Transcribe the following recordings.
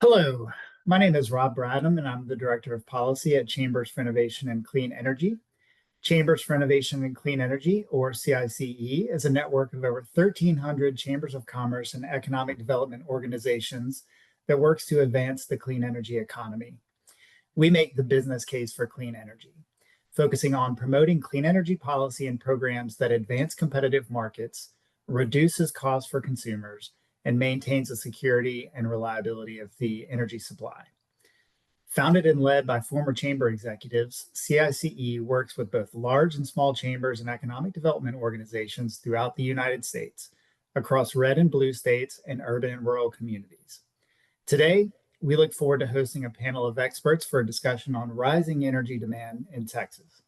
Hello, my name is Rob Bradham, and I'm the Director of Policy at Chambers for Innovation and Clean Energy. Chambers for Innovation and Clean Energy, or CICE, is a network of over 1,300 chambers of commerce and economic development organizations that works to advance the clean energy economy. We make the business case for clean energy, focusing on promoting clean energy policy and programs that advance competitive markets, reduces costs for consumers, and maintains the security and reliability of the energy supply. Founded and led by former chamber executives, CICE works with both large and small chambers and economic development organizations throughout the United States, across red and blue states and urban and rural communities. Today, we look forward to hosting a panel of experts for a discussion on rising energy demand in Texas.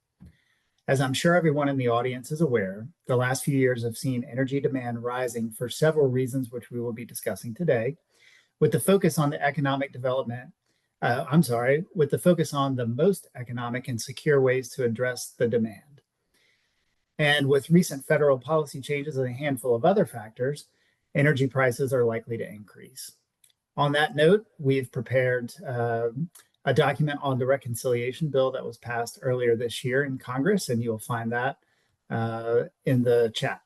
As I'm sure everyone in the audience is aware, the last few years have seen energy demand rising for several reasons, which we will be discussing today, with the focus on the with the focus on the most economic and secure ways to address the demand. And with recent federal policy changes and a handful of other factors, energy prices are likely to increase. On that note, we've prepared a document on the reconciliation bill that was passed earlier this year in Congress, and you'll find that in the chat.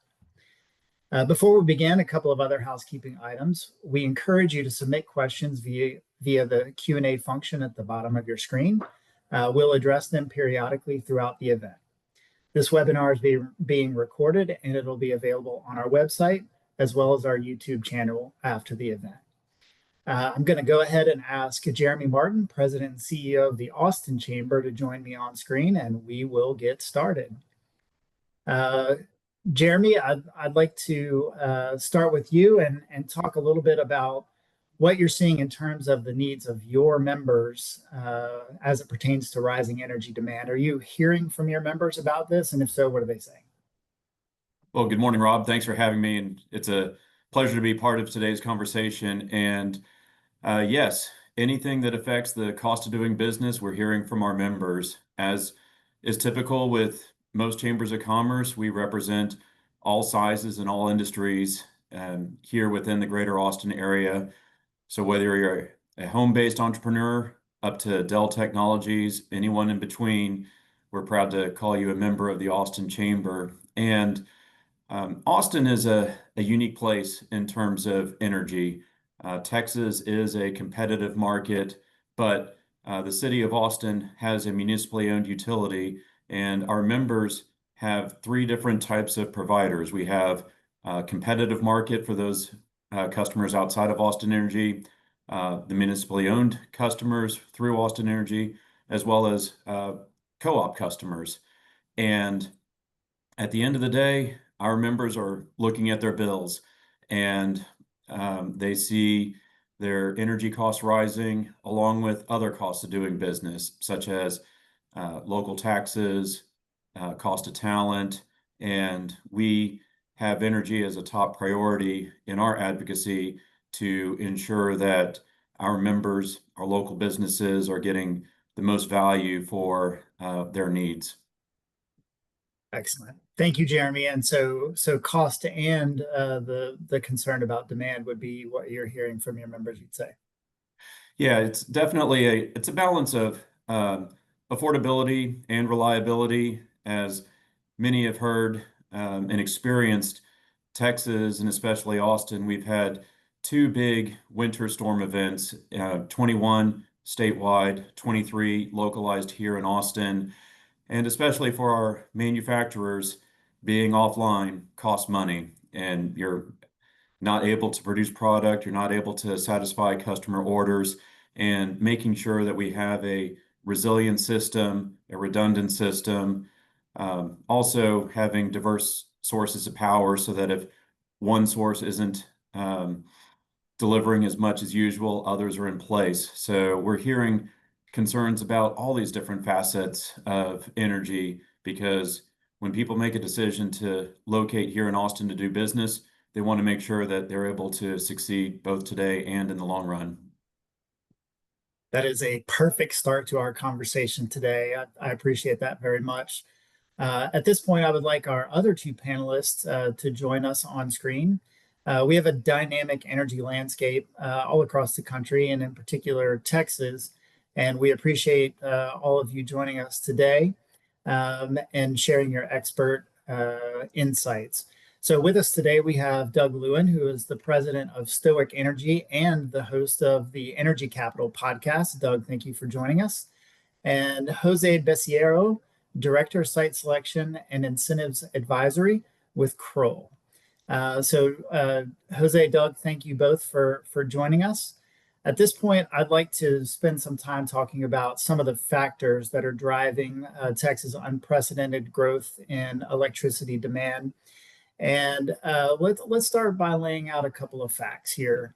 Before we begin, a couple of other housekeeping items. We encourage you to submit questions via the Q&A function at the bottom of your screen. We'll address them periodically throughout the event. This webinar is being recorded, and it'll be available on our website as well as our YouTube channel after the event. I'm going to go ahead and ask Jeremy Martin, President and CEO of the Austin Chamber, to join me on screen, and we will get started. Jeremy, I'd like to start with you and talk a little bit about what you're seeing in terms of the needs of your members as it pertains to rising energy demand. Are you hearing from your members about this? And if so, what are they saying? Well, good morning, Rob. Thanks for having me. And it's a pleasure to be part of today's conversation. And yes, anything that affects the cost of doing business, we're hearing from our members. As is typical with most chambers of commerce, we represent all sizes and all industries here within the greater Austin area. So whether you're a home-based entrepreneur up to Dell Technologies, anyone in between, we're proud to call you a member of the Austin Chamber. And Austin is a unique place in terms of energy. Texas is a competitive market, but the city of Austin has a municipally owned utility, and our members have three different types of providers. We have a competitive market for those customers outside of Austin Energy, the municipally owned customers through Austin Energy, as well as co-op customers. And at the end of the day, our members are looking at their bills, and they see their energy costs rising along with other costs of doing business, such as local taxes, cost of talent, and we have energy as a top priority in our advocacy to ensure that our members, our local businesses, are getting the most value for their needs. Excellent. Thank you, Jeremy. And so cost and the concern about demand would be what you're hearing from your members, you'd say. Yeah, it's definitely a balance of affordability and reliability. As many have heard and experienced, Texas and especially Austin, we've had two big winter storm events, 21 statewide, 23 localized here in Austin. And especially for our manufacturers, being offline costs money, and you're not able to produce product, you're not able to satisfy customer orders, and making sure that we have a resilient system, a redundant system, also having diverse sources of power so that if one source isn't delivering as much as usual, others are in place. So we're hearing concerns about all these different facets of energy, because when people make a decision to locate here in Austin to do business, they want to make sure that they're able to succeed both today and in the long run. That is a perfect start to our conversation today. I appreciate that very much. At this point, I would like our other two panelists to join us on screen. We have a dynamic energy landscape all across the country and in particular Texas. And we appreciate all of you joining us today and sharing your expert insights. So with us today, we have Doug Lewin, who is the president of Stoic Energy and the host of the Energy Capital podcast. Doug, thank you for joining us. And Jose Besiero, director, site selection and incentives advisory with Kroll. Jose, Doug, thank you both for joining us. At this point, I'd like to spend some time talking about some of the factors that are driving Texas' unprecedented growth in electricity demand. And let's start by laying out a couple of facts here.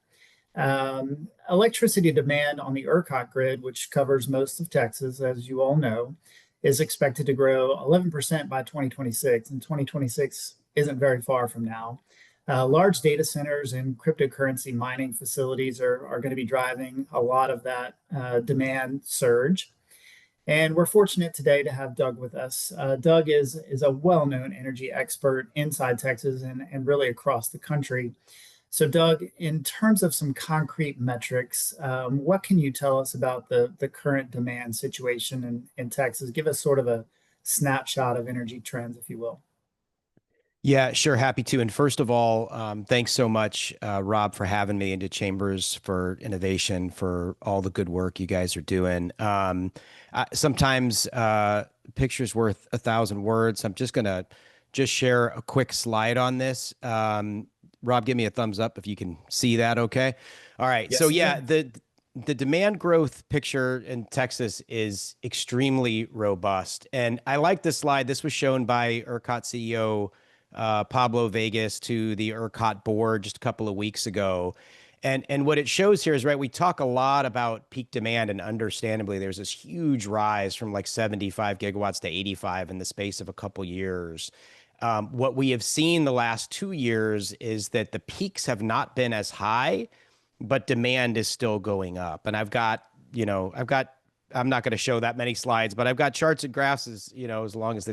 Electricity demand on the ERCOT grid, which covers most of Texas, as you all know, is expected to grow 11% by 2026, and 2026 isn't very far from now. Large data centers and cryptocurrency mining facilities are going to be driving a lot of that demand surge. And we're fortunate today to have Doug with us. Doug is a well-known energy expert inside Texas and really across the country. So Doug, in terms of some concrete metrics, what can you tell us about the current demand situation in Texas? Give us sort of a snapshot of energy trends, if you will. Yeah, sure. Happy to. And first of all, thanks so much, Rob, for having me into Chambers for Innovation, for all the good work you guys are doing. Sometimes picture's worth 1,000 words. I'm just going to share a quick slide on this. Rob, give me a thumbs up if you can see that. Okay. All right. Yes, so yeah, the demand growth picture in Texas is extremely robust. And I like this slide. This was shown by ERCOT CEO Pablo Vegas to the ERCOT board just a couple of weeks ago. And what it shows here is, right, we talk a lot about peak demand, and understandably, there's this huge rise from like 75 gigawatts to 85 in the space of a couple years. What we have seen the last 2 years is that the peaks have not been as high, but demand is still going up. And I'm not going to show that many slides, but I've got charts and graphs as long as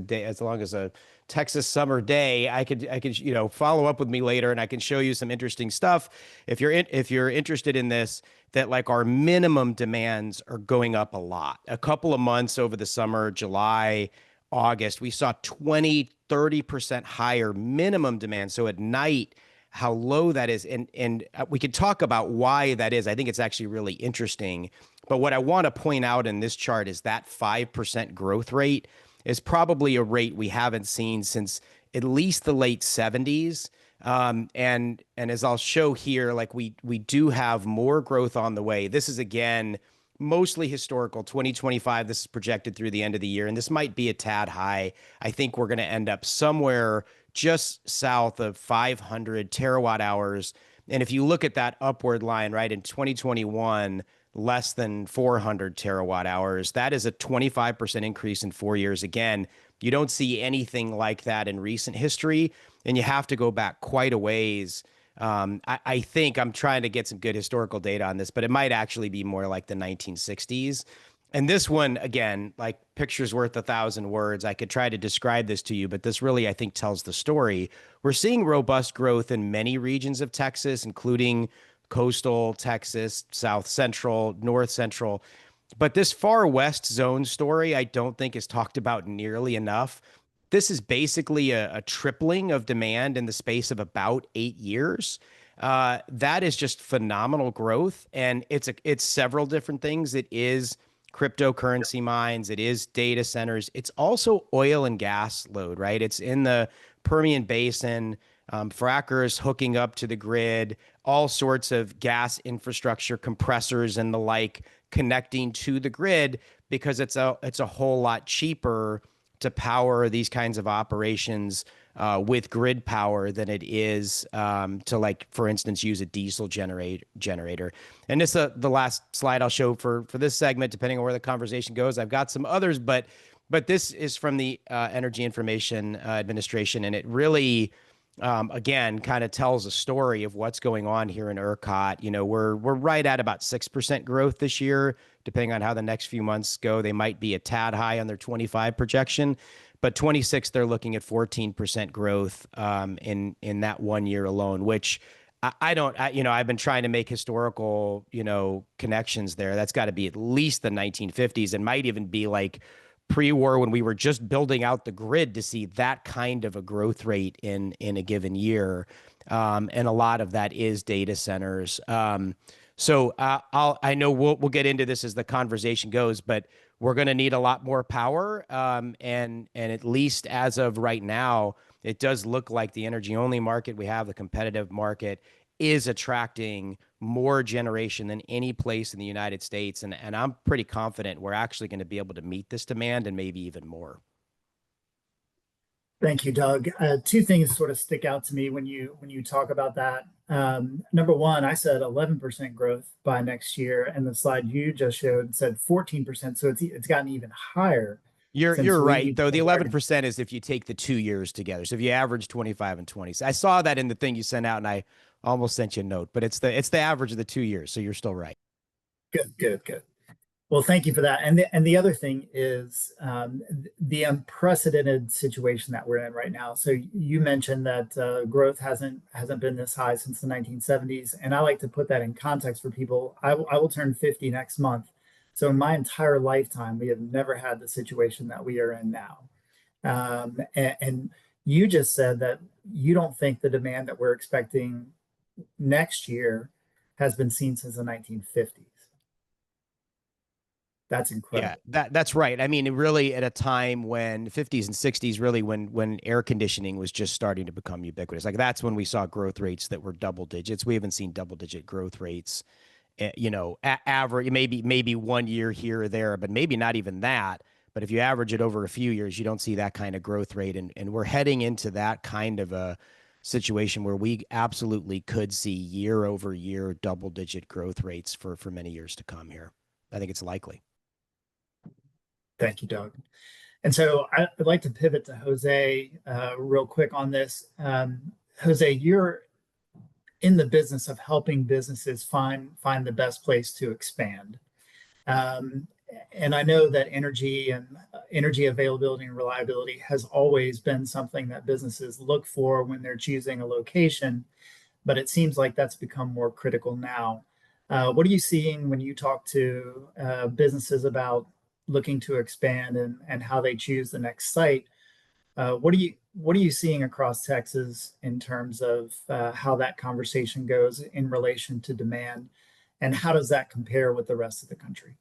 a Texas summer day. I could follow up with me later, and I can show you some interesting stuff if you're interested in this. That like our minimum demands are going up a lot. A couple of months over the summer, July, August, we saw 20-30% higher minimum demand. So at night, how low that is, and we could talk about why that is. I think it's actually really interesting. But what I want to point out in this chart is that 5% growth rate is probably a rate we haven't seen since at least the late 70s. And as I'll show here, like we do have more growth on the way. This is, again, mostly historical. 2025, this is projected through the end of the year, and this might be a tad high. I think we're going to end up somewhere just south of 500 terawatt hours. And if you look at that upward line, right, in 2021, less than 400 terawatt hours, that is a 25% increase in 4 years. Again, you don't see anything like that in recent history, and you have to go back quite a ways. I think I'm trying to get some good historical data on this, but it might actually be more like the 1960s. And this one, again, like picture's worth 1,000 words. I could try to describe this to you, but this really, I think, tells the story. We're seeing robust growth in many regions of Texas, including coastal Texas, South Central, North Central. But this far west zone story, I don't think is talked about nearly enough. This is basically a tripling of demand in the space of about 8 years. That is just phenomenal growth. And it's several different things. It is cryptocurrency mines. It is data centers. It's also oil and gas load, right? It's in the Permian Basin, frackers hooking up to the grid, all sorts of gas infrastructure, compressors and the like connecting to the grid, because it's a whole lot cheaper to power these kinds of operations with grid power than it is to, like, for instance, use a diesel generator. And this the last slide I'll show for this segment, depending on where the conversation goes. I've got some others, but this is from the Energy Information Administration, and it really, again, kind of tells a story of what's going on here in ERCOT. You know, we're right at about 6% growth this year. Depending on how the next few months go, they might be a tad high on their 25 projection. But 26, they're looking at 14% growth in that 1 year alone, which I don't, I've been trying to make historical, connections there. That's got to be at least the 1950s, and might even be like pre-war when we were just building out the grid to see that kind of a growth rate in a given year. And a lot of that is data centers. I know we'll get into this as the conversation goes, but we're going to need a lot more power. And at least as of right now, it does look like the energy only market we have, the competitive market, is attracting more generation than any place in the United States. And I'm pretty confident we're actually going to be able to meet this demand and maybe even more. Thank you, Doug. Two things sort of stick out to me when you talk about that. Number one, I said 11% growth by next year, and the slide you just showed said 14%. So it's gotten even higher since You're right, we though. The started. 11% is if you take the 2 years together. So if you average 25 and 20. So I saw that in the thing you sent out, and I almost sent you a note, but it's the average of the 2 years. So you're still right. Good, good, good. Well, thank you for that. And the other thing is the unprecedented situation that we're in right now. So you mentioned that growth hasn't been this high since the 1970s, and I like to put that in context for people. I will turn 50 next month. So in my entire lifetime, we have never had the situation that we are in now. And you just said that you don't think the demand that we're expecting next year has been seen since the 1950s. That's incredible. Yeah, that's right. I mean, really at a time when 50s and 60s, really when air conditioning was just starting to become ubiquitous. Like that's when we saw growth rates that were double digits. We haven't seen double digit growth rates, average, maybe 1 year here or there, but maybe not even that. But if you average it over a few years, you don't see that kind of growth rate. And we're heading into that kind of a situation where we absolutely could see year over year double digit growth rates for many years to come here. I think it's likely. Thank you, Doug. And so I'd like to pivot to Jose real quick on this. Jose, you're in the business of helping businesses find the best place to expand. And I know that energy availability and reliability has always been something that businesses look for when they're choosing a location, but it seems like that's become more critical now. What are you seeing when you talk to businesses about looking to expand and how they choose the next site? What are you seeing across Texas in terms of how that conversation goes in relation to demand, and how does that compare with the rest of the country?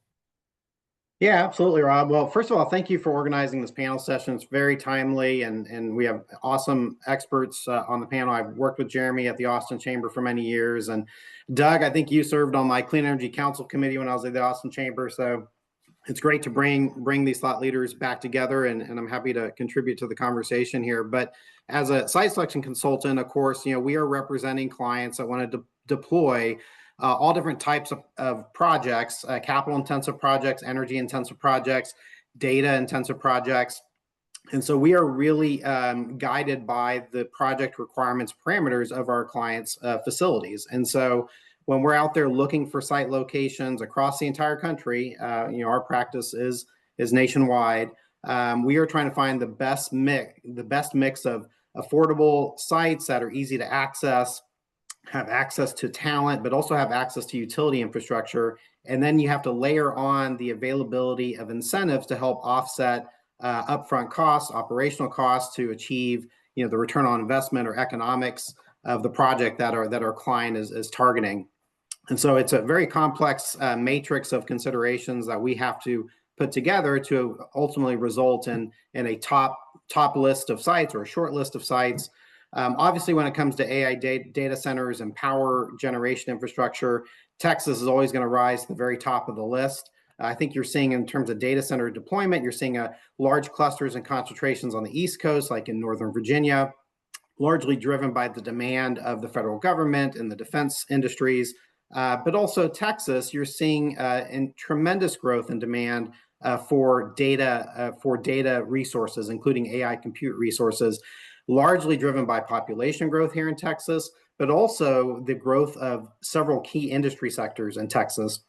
Yeah, absolutely, Rob. Well, first of all, thank you for organizing this panel session. It's very timely, and we have awesome experts on the panel. I've worked with Jeremy at the Austin Chamber for many years, and Doug, I think you served on my Clean Energy Council committee when I was at the Austin Chamber. So it's great to bring these thought leaders back together, and I'm happy to contribute to the conversation here. But as a site selection consultant, of course, we are representing clients that want to deploy all different types of projects, capital intensive projects, energy intensive projects, data intensive projects. And so we are really guided by the project requirements parameters of our clients' facilities. And so when we're out there looking for site locations across the entire country, our practice is nationwide. We are trying to find the best mix of affordable sites that are easy to access, have access to talent, but also have access to utility infrastructure. And then you have to layer on the availability of incentives to help offset upfront costs, operational costs, to achieve the return on investment or economics of the project that our client is targeting. And so it's a very complex matrix of considerations that we have to put together to ultimately result in a top list of sites or a short list of sites. Obviously, when it comes to AI data centers and power generation infrastructure, Texas is always going to rise to the very top of the list. I think you're seeing, in terms of data center deployment, you're seeing large clusters and concentrations on the East Coast, like in Northern Virginia, largely driven by the demand of the federal government and the defense industries. But also Texas, you're seeing in tremendous growth in demand for data resources, including AI compute resources, largely driven by population growth here in Texas, but also the growth of several key industry sectors in Texas.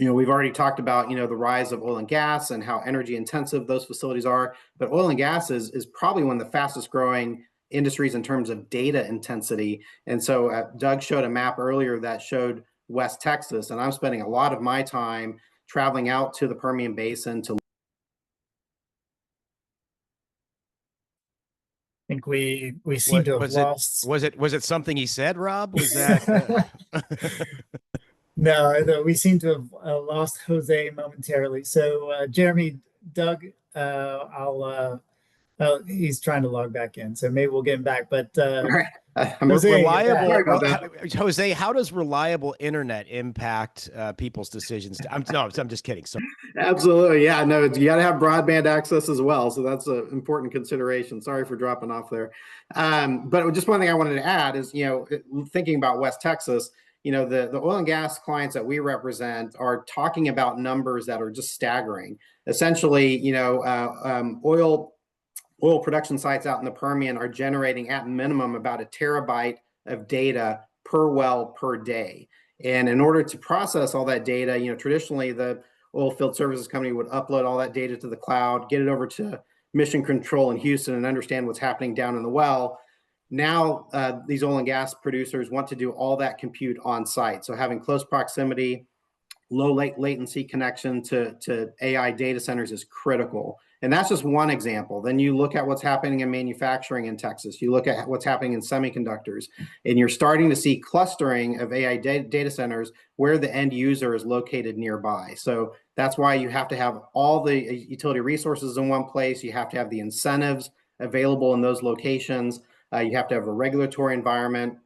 We've already talked about, the rise of oil and gas and how energy intensive those facilities are, but oil and gas is probably one of the fastest growing industries in terms of data intensity. And so Doug showed a map earlier that showed West Texas, and I'm spending a lot of my time traveling out to the Permian Basin to. I think we seem to have lost. Was it something he said, Rob? Was that? No, we seem to have lost Jose momentarily. So Jeremy, Doug, he's trying to log back in, so maybe we'll get him back. But Jose, Jose, how does reliable internet impact people's decisions? I'm just kidding. So absolutely, yeah, no, you got to have broadband access as well, so that's an important consideration. Sorry for dropping off there, but just one thing I wanted to add is, thinking about West Texas, the oil and gas clients that we represent are talking about numbers that are just staggering. Essentially, oil production sites out in the Permian are generating at minimum about a terabyte of data per well per day. And in order to process all that data, traditionally the oil field services company would upload all that data to the cloud, get it over to mission control in Houston and understand what's happening down in the well. Now, these oil and gas producers want to do all that compute on site. So having close proximity, low latency connection to AI data centers is critical. And that's just one example. Then you look at what's happening in manufacturing in Texas. You look at what's happening in semiconductors, and you're starting to see clustering of AI data centers where the end user is located nearby. So that's why you have to have all the utility resources in one place. You have to have the incentives available in those locations. You have to have a regulatory environment.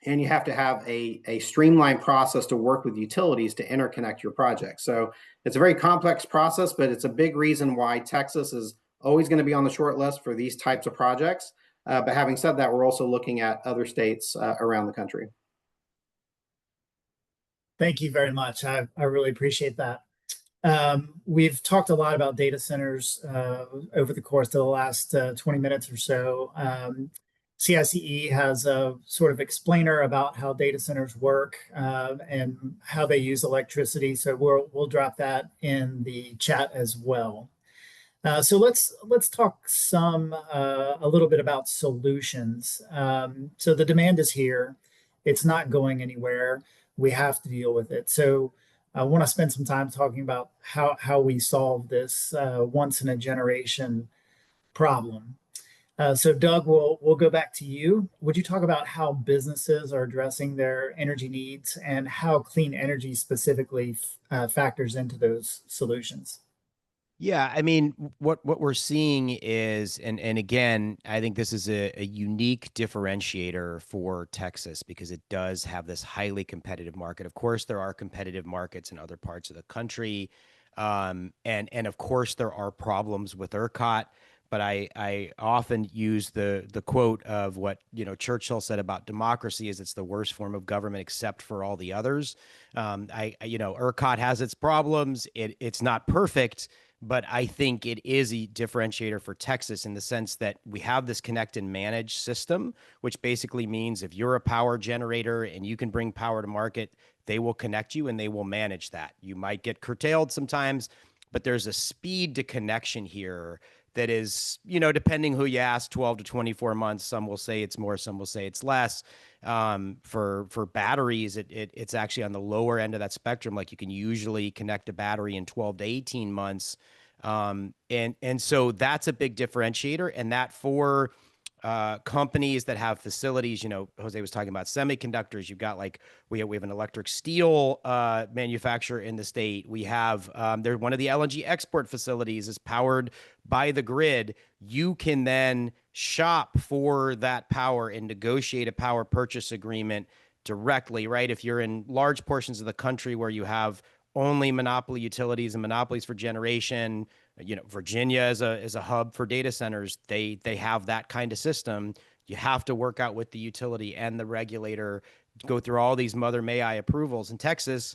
And you have to have a streamlined process to work with utilities to interconnect your project. So it's a very complex process, but it's a big reason why Texas is always going to be on the short list for these types of projects. But having said that, we're also looking at other states around the country. Thank you very much. I really appreciate that. We've talked a lot about data centers over the course of the last 20 minutes or so. CICE has a sort of explainer about how data centers work and how they use electricity. So we'll drop that in the chat as well. So let's talk a little bit about solutions. So the demand is here. It's not going anywhere. We have to deal with it. So I want to spend some time talking about how we solve this once in a generation problem. So Doug, we'll go back to you. Would you talk about how businesses are addressing their energy needs and how clean energy specifically factors into those solutions? Yeah, I mean, what we're seeing is, and again, I think this is a unique differentiator for Texas because it does have this highly competitive market. Of course, there are competitive markets in other parts of the country, and of course there are problems with ERCOT. But I often use the quote of what Churchill said about democracy is it's the worst form of government except for all the others. ERCOT has its problems. It's not perfect, but I think it is a differentiator for Texas in the sense that we have this connect and manage system, which basically means if you're a power generator and you can bring power to market, they will connect you and they will manage that. You might get curtailed sometimes, but there's a speed to connection here that is, depending who you ask, 12 to 24 months. Some will say it's more, some will say it's less. For batteries, it's actually on the lower end of that spectrum. Like you can usually connect a battery in 12 to 18 months. And so that's a big differentiator. And that for companies that have facilities, Jose was talking about semiconductors. You've got we have an electric steel manufacturer in the state. We have they're one of the LNG export facilities is powered by the grid. You can then shop for that power and negotiate a power purchase agreement directly, right? If you're in large portions of the country where you have only monopoly utilities and monopolies for generation, Virginia is a hub for data centers. They have that kind of system. You have to work out with the utility and the regulator, go through all these mother may I approvals. In Texas,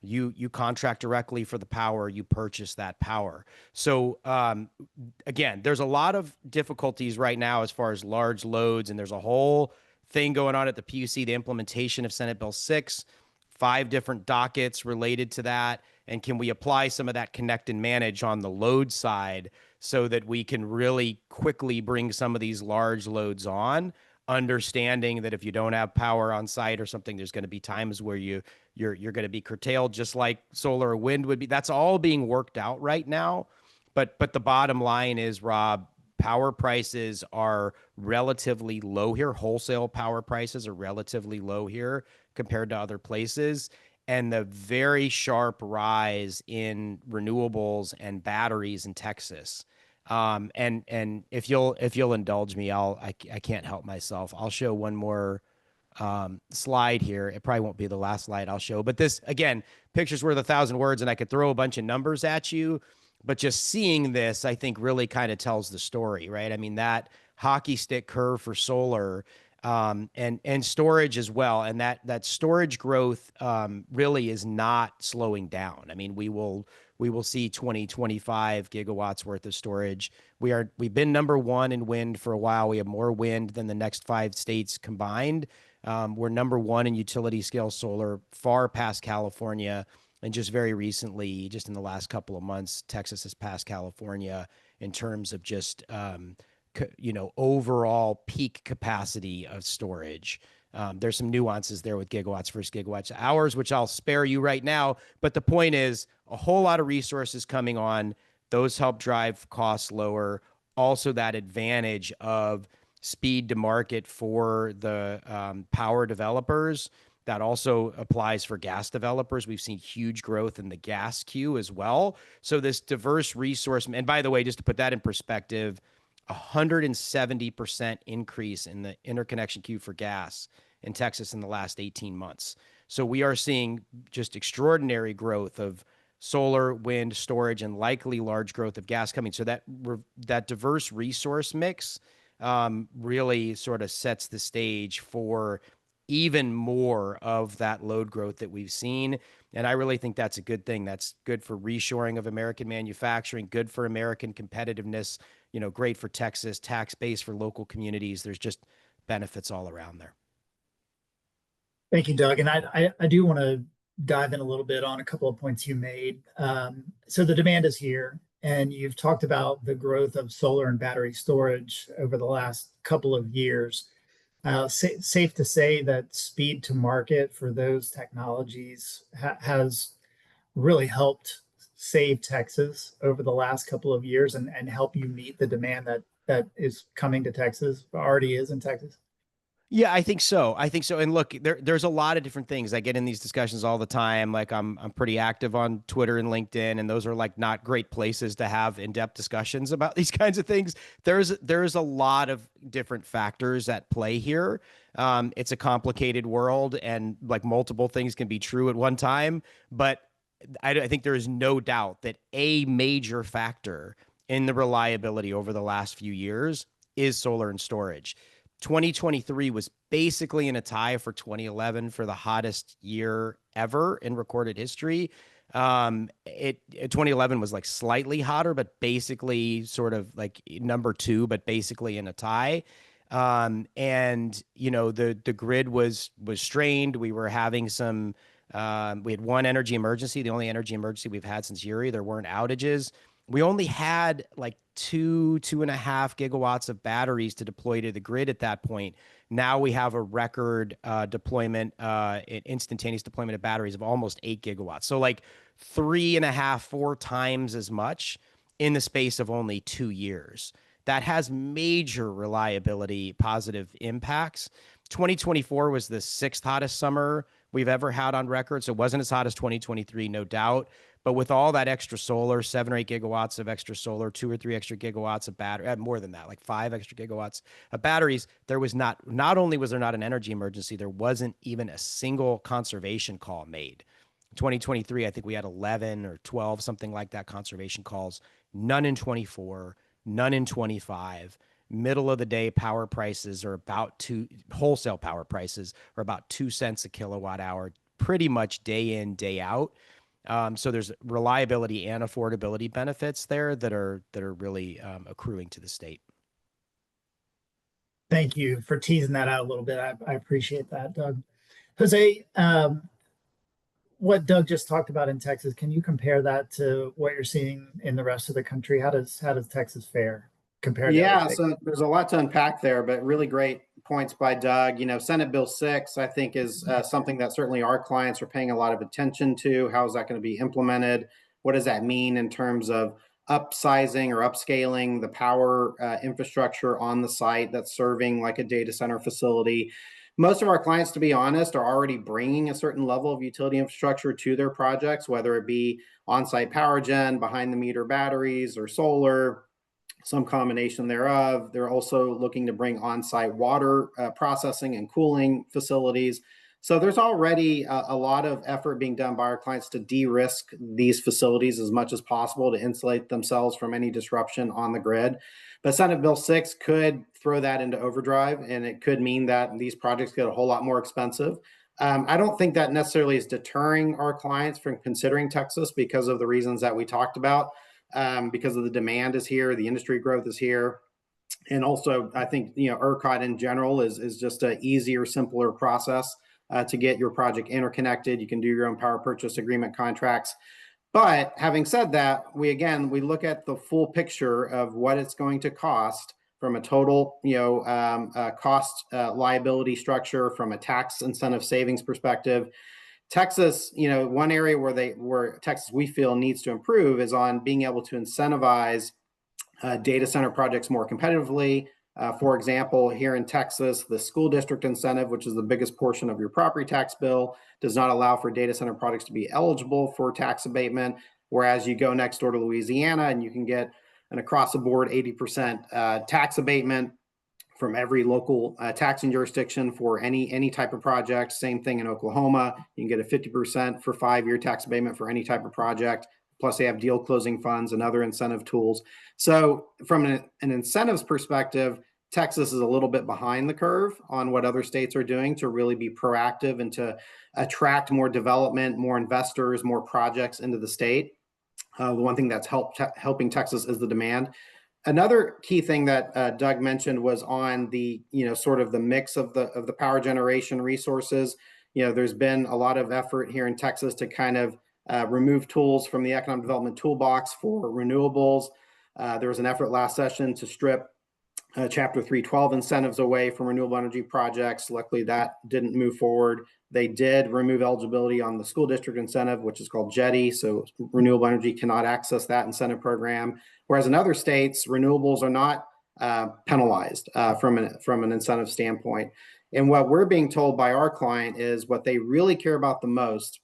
you contract directly for the power, you purchase that power. So again, there's a lot of difficulties right now as far as large loads, and there's a whole thing going on at the PUC, the implementation of Senate Bill 6, 5 different dockets related to that. And can we apply some of that connect and manage on the load side so that we can really quickly bring some of these large loads on, understanding that if you don't have power on site or something, there's going to be times where you're going to be curtailed, just like solar or wind would be. That's all being worked out right now. But the bottom line is, Rob, power prices are relatively low here. Wholesale power prices are relatively low here compared to other places. And the very sharp rise in renewables and batteries in Texas. And if you'll indulge me, I can't help myself. I'll show one more slide here. It probably won't be the last slide I'll show, but this, again, picture's worth 1,000 words, and I could throw a bunch of numbers at you, but just seeing this, I think, really kind of tells the story, right? I mean, that hockey stick curve for solar, and storage as well, and that storage growth really is not slowing down. I mean, we will see 25 gigawatts worth of storage. We've been number one in wind for a while. We have more wind than the next 5 states combined. We're number one in utility scale solar, far past California. And just very recently, just in the last couple of months, Texas has passed California in terms of just, overall peak capacity of storage. There's some nuances there with gigawatts versus gigawatts hours, which I'll spare you right now. But the point is, a whole lot of resources coming on. Those help drive costs lower. Also, that advantage of speed to market for the power developers. That also applies for gas developers. We've seen huge growth in the gas queue as well. So this diverse resource, and by the way, just to put that in perspective, 170% increase in the interconnection queue for gas in Texas in the last 18 months. So we are seeing just extraordinary growth of solar, wind, storage, and likely large growth of gas coming. So that diverse resource mix really sort of sets the stage for even more of that load growth that we've seen. And I really think that's a good thing. That's good for reshoring of American manufacturing, good for American competitiveness, great for Texas, tax base for local communities. There's just benefits all around there. Thank you, Doug. And I do want to dive in a little bit on a couple of points you made. So the demand is here, and you've talked about the growth of solar and battery storage over the last couple of years. Safe to say that speed to market for those technologies has really helped save Texas over the last couple of years and help you meet the demand that is coming to Texas, already is in Texas. Yeah, I think so. And look, there's a lot of different things. I get in these discussions all the time. Like I'm pretty active on Twitter and LinkedIn, and those are like not great places to have in-depth discussions about these kinds of things. There's a lot of different factors at play here. It's a complicated world, and like multiple things can be true at one time. But I think there is no doubt that a major factor in the reliability over the last few years is solar and storage. 2023 was basically in a tie for 2011 for the hottest year ever in recorded history. 2011 was like slightly hotter, but basically sort of like number 2, but basically in a tie. And the grid was strained. We were having some. We had one energy emergency, the only energy emergency we've had since Uri. There weren't outages. We only had like 2.5 gigawatts of batteries to deploy to the grid at that point. Now we have a record deployment, instantaneous deployment of batteries of almost 8 gigawatts. So like 3.5, 4 times as much in the space of only 2 years. That has major reliability positive impacts. 2024 was the 6th hottest summer we've ever had on record. So it wasn't as hot as 2023, no doubt. But with all that extra solar, 7 or 8 gigawatts of extra solar, 2 or 3 extra gigawatts of battery, more than that, like 5 extra gigawatts of batteries, there was not only was there not an energy emergency, there wasn't even a single conservation call made. 2023, I think we had 11 or 12, something like that, conservation calls. None in 24, none in 25. Middle of the day power prices are wholesale power prices are about 2 cents a kilowatt hour, pretty much day in, day out. So there's reliability and affordability benefits there that are really accruing to the state. Thank you for teasing that out a little bit. I appreciate that, Doug. Jose, what Doug just talked about in Texas, can you compare that to what you're seeing in the rest of the country? How does Texas fare compared to other Yeah, states? so there's a lot to unpack there, but really great points by Doug. Senate Bill 6, I think, is something that certainly our clients are paying a lot of attention to. How is that going to be implemented? What does that mean in terms of upsizing or upscaling the power infrastructure on the site that's serving like a data center facility? Most of our clients, to be honest, are already bringing a certain level of utility infrastructure to their projects, whether it be on-site power gen, behind the meter batteries, or solar, some combination thereof. They're also looking to bring on-site water processing and cooling facilities. So there's already a lot of effort being done by our clients to de-risk these facilities as much as possible to insulate themselves from any disruption on the grid. But Senate Bill 6 could throw that into overdrive, and it could mean that these projects get a whole lot more expensive. I don't think that necessarily is deterring our clients from considering Texas because of the reasons that we talked about. Because of the demand is here, the industry growth is here. And also, I think, ERCOT in general is just an easier, simpler process to get your project interconnected. You can do your own power purchase agreement contracts. But having said that, we look at the full picture of what it's going to cost from a total, cost liability structure, from a tax incentive savings perspective. Texas, one area where Texas we feel needs to improve is on being able to incentivize data center projects more competitively. For example, here in Texas, the school district incentive, which is the biggest portion of your property tax bill, does not allow for data center projects to be eligible for tax abatement. Whereas you go next door to Louisiana and you can get an across the board 80% tax abatement from every local taxing jurisdiction for any type of project. Same thing in Oklahoma. You can get a 50% for 5-year tax abatement for any type of project. Plus they have deal closing funds and other incentive tools. So from an incentives perspective, Texas is a little bit behind the curve on what other states are doing to really be proactive and to attract more development, more investors, more projects into the state. The one thing that's helping Texas is the demand. Another key thing that Doug mentioned was on the, sort of the mix of the power generation resources. There's been a lot of effort here in Texas to kind of remove tools from the economic development toolbox for renewables. There was an effort last session to strip Chapter 312 incentives away from renewable energy projects. Luckily, that didn't move forward. They did remove eligibility on the school district incentive, which is called JETI. So renewable energy cannot access that incentive program. Whereas in other states, renewables are not penalized from an incentive standpoint. And what we're being told by our client is what they really care about the most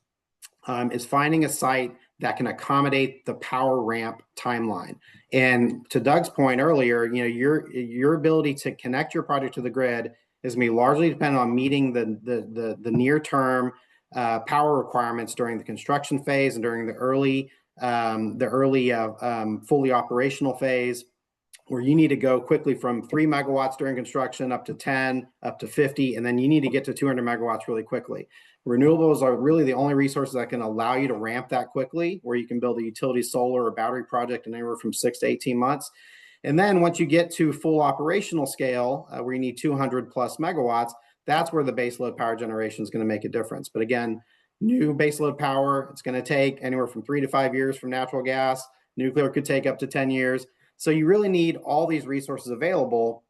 is finding a site that can accommodate the power ramp timeline. And to Doug's point earlier, your ability to connect your project to the grid is going to be largely dependent on meeting the near term power requirements during the construction phase and during the early fully operational phase, where you need to go quickly from 3 megawatts during construction up to 10, up to 50, and then you need to get to 200 megawatts really quickly. Renewables are really the only resources that can allow you to ramp that quickly, where you can build a utility solar or battery project in anywhere from 6 to 18 months. And then once you get to full operational scale, where you need 200 plus megawatts, that's where the baseload power generation is going to make a difference. But again, new baseload power, it's going to take anywhere from 3 to 5 years from natural gas. Nuclear could take up to 10 years. So you really need all these resources available.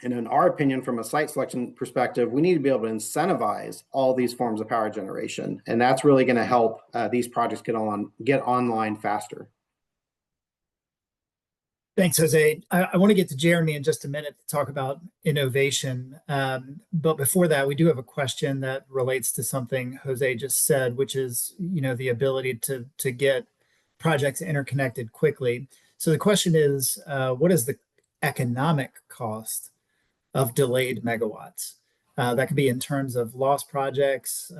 And in our opinion, from a site selection perspective, we need to be able to incentivize all these forms of power generation. And that's really going to help these projects get online faster. Thanks, Jose. I want to get to Jeremy in just a minute to talk about innovation. But before that, we do have a question that relates to something Jose just said, which is, the ability to get projects interconnected quickly. So the question is, what is the economic cost of delayed megawatts? That could be in terms of lost projects,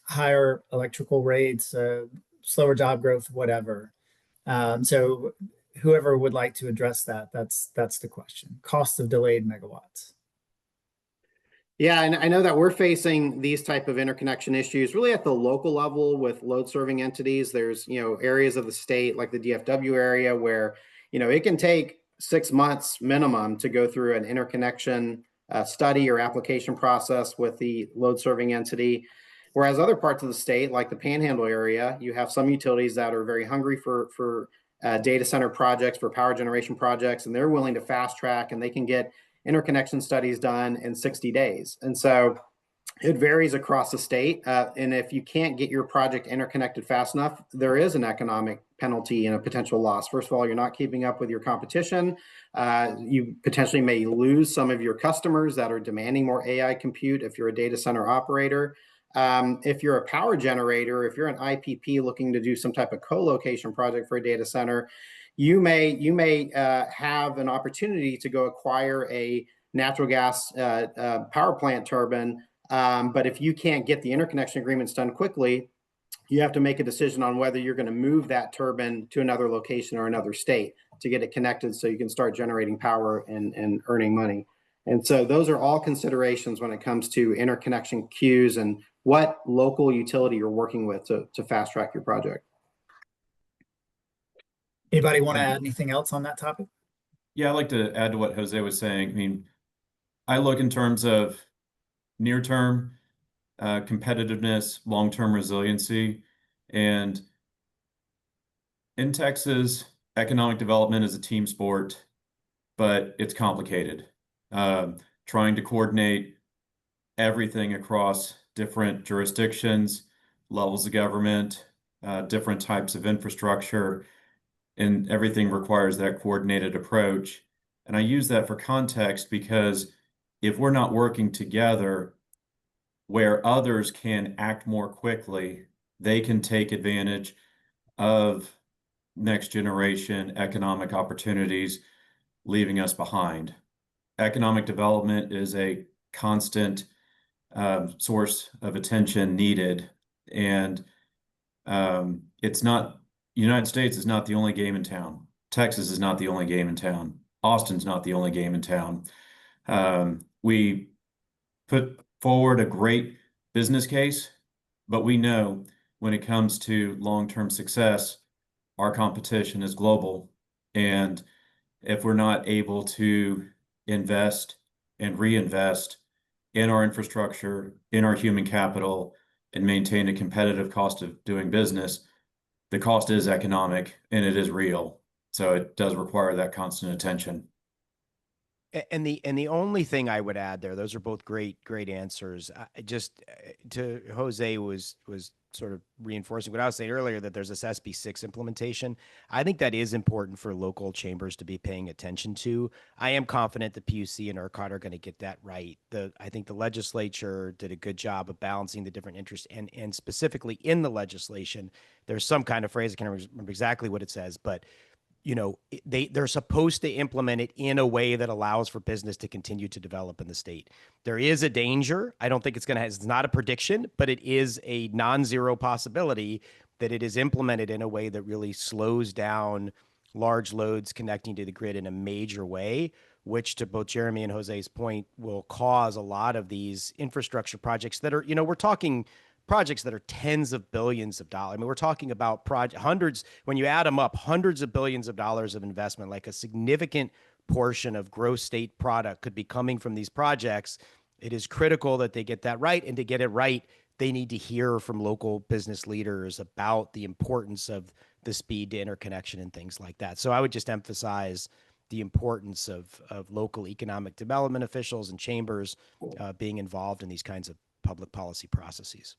higher electrical rates, slower job growth, whatever. So whoever would like to address that's the question. Cost of delayed megawatts. Yeah, and I know that we're facing these type of interconnection issues really at the local level with load serving entities. There's, areas of the state like the DFW area where, it can take 6 months minimum to go through an interconnection study or application process with the load serving entity. Whereas other parts of the state, like the Panhandle area, you have some utilities that are very hungry for data center projects, for power generation projects, and they're willing to fast track, and they can get interconnection studies done in 60 days. And so it varies across the state. And if you can't get your project interconnected fast enough, there is an economic penalty and a potential loss. First of all, you're not keeping up with your competition. You potentially may lose some of your customers that are demanding more AI compute if you're a data center operator. If you're a power generator, if you're an IPP looking to do some type of co-location project for a data center, you may have an opportunity to go acquire a natural gas power plant turbine. But if you can't get the interconnection agreements done quickly, you have to make a decision on whether you're going to move that turbine to another location or another state to get it connected so you can start generating power and earning money. And so those are all considerations when it comes to interconnection queues and what local utility you're working with to fast track your project. Anybody want to add anything else on that topic? Yeah, I'd like to add to what Jose was saying. I mean, I look in terms of near-term competitiveness, long-term resiliency, and in Texas, economic development is a team sport, but it's complicated. Trying to coordinate everything across different jurisdictions, levels of government, different types of infrastructure, and everything requires that coordinated approach. And I use that for context because if we're not working together, where others can act more quickly, they can take advantage of next generation economic opportunities, leaving us behind. Economic development is a constant source of attention needed. And it's not, United States is not the only game in town. Texas is not the only game in town. Austin's not the only game in town. We put forward a great business case, but we know when it comes to long-term success, our competition is global. And if we're not able to invest and reinvest in our infrastructure, in our human capital, and maintain a competitive cost of doing business, the cost is economic and it is real. So it does require that constant attention. And the only thing I would add there, those are both great answers. Just to Jose was sort of reinforcing what I was saying earlier, that there's this SB6 implementation. I think that is important for local chambers to be paying attention to. I am confident the PUC and ERCOT are going to get that right. I think the legislature did a good job of balancing the different interests, and specifically in the legislation, there's some kind of phrase, I can't remember exactly what it says, but you know, they're supposed to implement it in a way that allows for business to continue to develop in the state. There is a danger. I don't think it's not a prediction, but it is a non-zero possibility that it is implemented in a way that really slows down large loads connecting to the grid in a major way, which, to both Jeremy and Jose's point, will cause a lot of these infrastructure projects that are, we're talking projects that are tens of billions of dollars. I mean, we're talking about hundreds, when you add them up, hundreds of billions of dollars of investment. Like a significant portion of gross state product could be coming from these projects. It is critical that they get that right. And to get it right, they need to hear from local business leaders about the importance of the speed to interconnection and things like that. So I would just emphasize the importance of local economic development officials and chambers being involved in these kinds of public policy processes.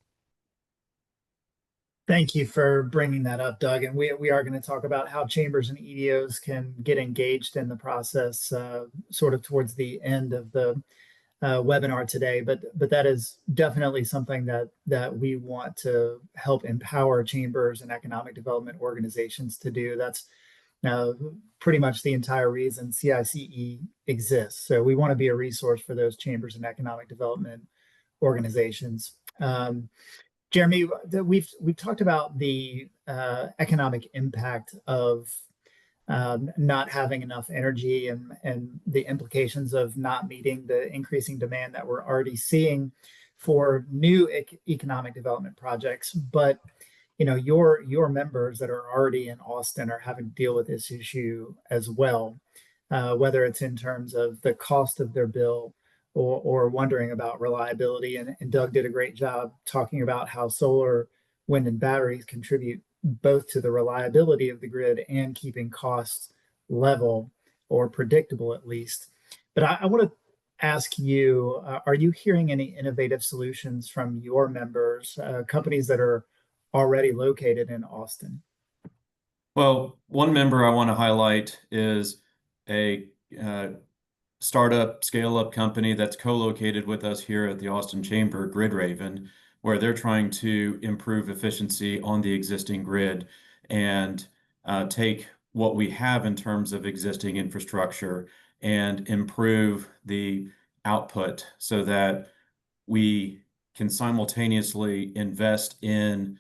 Thank you for bringing that up, Doug. And we are going to talk about how chambers and EDOs can get engaged in the process sort of towards the end of the webinar today. But that is definitely something that we want to help empower chambers and economic development organizations to do. That's pretty much the entire reason CICE exists. So we want to be a resource for those chambers and economic development organizations. Jeremy, we've talked about the economic impact of not having enough energy and the implications of not meeting the increasing demand that we're already seeing for new economic development projects. But your members that are already in Austin are having to deal with this issue as well, whether it's in terms of the cost of their bill or wondering about reliability. And Doug did a great job talking about how solar, wind, and batteries contribute both to the reliability of the grid and keeping costs level or predictable at least. But I want to ask you, are you hearing any innovative solutions from your members, companies that are already located in Austin? Well, one member I want to highlight is a startup scale-up company that's co-located with us here at the Austin Chamber, Grid Raven, where they're trying to improve efficiency on the existing grid and take what we have in terms of existing infrastructure and improve the output so that we can simultaneously invest in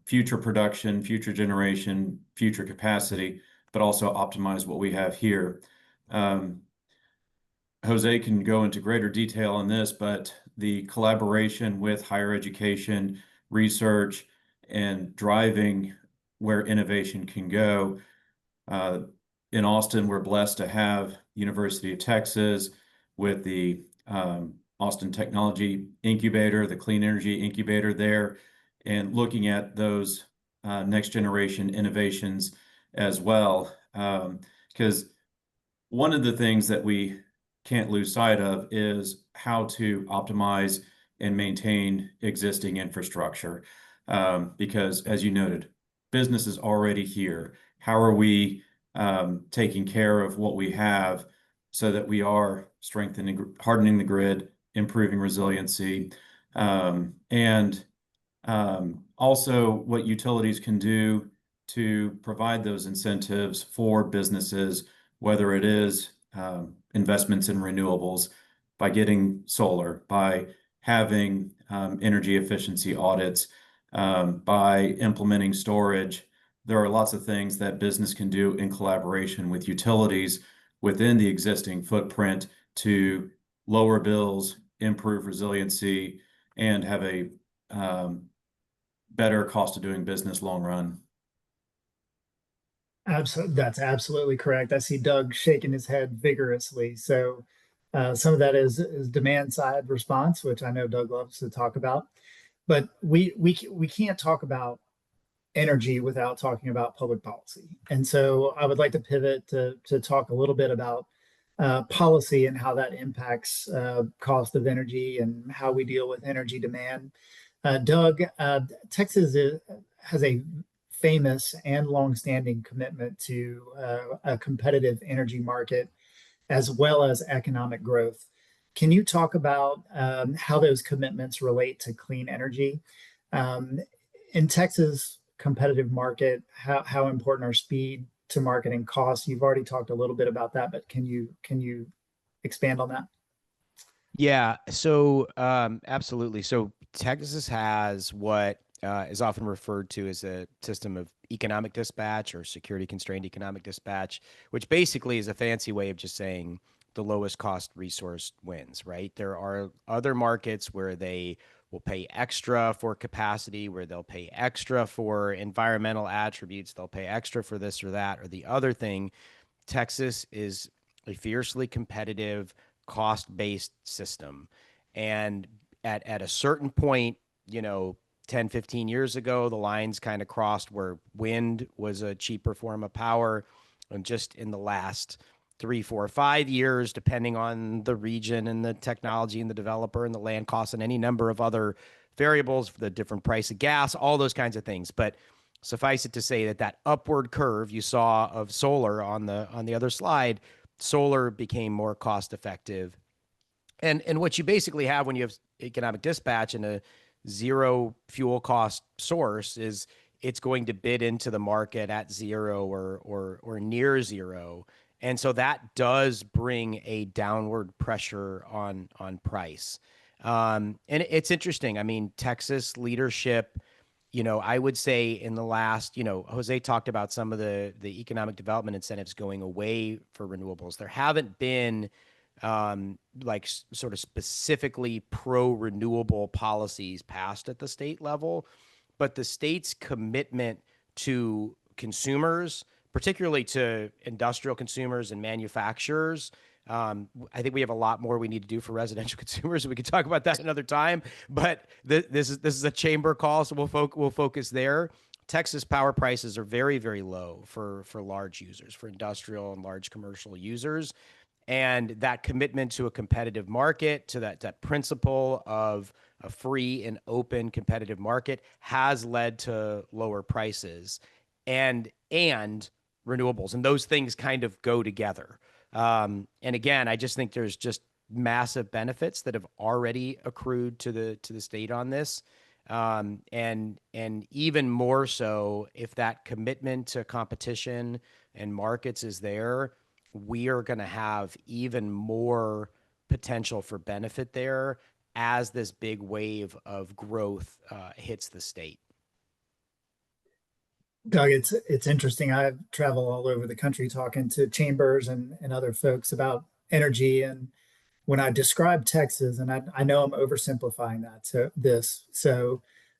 future production, future generation, future capacity, but also optimize what we have here. Jose can go into greater detail on this, but the collaboration with higher education, research, and driving where innovation can go. In Austin, we're blessed to have University of Texas with the Austin Technology Incubator, the Clean Energy Incubator there, and looking at those next generation innovations as well. Because one of the things that we can't lose sight of is how to optimize and maintain existing infrastructure. Because as you noted, business is already here. How are we taking care of what we have so that we are strengthening, hardening the grid, improving resiliency, and also what utilities can do to provide those incentives for businesses, whether it is investments in renewables, by getting solar, by having energy efficiency audits, by implementing storage. There are lots of things that business can do in collaboration with utilities within the existing footprint to lower bills, improve resiliency, and have a better cost of doing business long run. Absolutely, that's absolutely correct. I see Doug shaking his head vigorously. So some of that is demand side response, which I know Doug loves to talk about. But we can't talk about energy without talking about public policy. And so I would like to pivot to talk a little bit about policy and how that impacts cost of energy and how we deal with energy demand. Doug, Texas has a famous and longstanding commitment to a competitive energy market as well as economic growth. Can you talk about how those commitments relate to clean energy? In Texas competitive market, how important are speed to market and cost? You've already talked a little bit about that, but can you expand on that? Yeah, so absolutely. So Texas has what is often referred to as a system of economic dispatch or security constrained economic dispatch, which basically is a fancy way of just saying the lowest cost resource wins, right? There are other markets where they will pay extra for capacity, where they'll pay extra for environmental attributes, they'll pay extra for this or that or the other thing. Texas is a fiercely competitive, cost-based system. And at a certain point, 10, 15 years ago, the lines kind of crossed where wind was a cheaper form of power. And just in the last 3, 4, 5 years, depending on the region and the technology and the developer and the land costs and any number of other variables, the different price of gas, all those kinds of things. But suffice it to say that upward curve you saw of solar on the other slide, solar became more cost effective. And what you basically have when you have economic dispatch and a zero fuel cost source is it's going to bid into the market at zero or near zero. And so that does bring a downward pressure on price. And it's interesting. I mean, Texas leadership, I would say in the last, Jose talked about some of the economic development incentives going away for renewables. There haven't been sort of specifically pro-renewable policies passed at the state level, but the state's commitment to consumers, particularly to industrial consumers and manufacturers, I think we have a lot more we need to do for residential consumers. We could talk about that another time, but this is a chamber call, so we'll focus there. Texas power prices are very, very low for large users, for industrial and large commercial users. And that commitment to a competitive market, to that principle of a free and open competitive market, has led to lower prices and renewables. And those things kind of go together. And again, I just think there's just massive benefits that have already accrued to the state on this. And even more so, if that commitment to competition and markets is there, we are going to have even more potential for benefit there as this big wave of growth hits the state. Doug, it's interesting. I travel all over the country talking to chambers and other folks about energy. And when I describe Texas, and I know I'm oversimplifying that,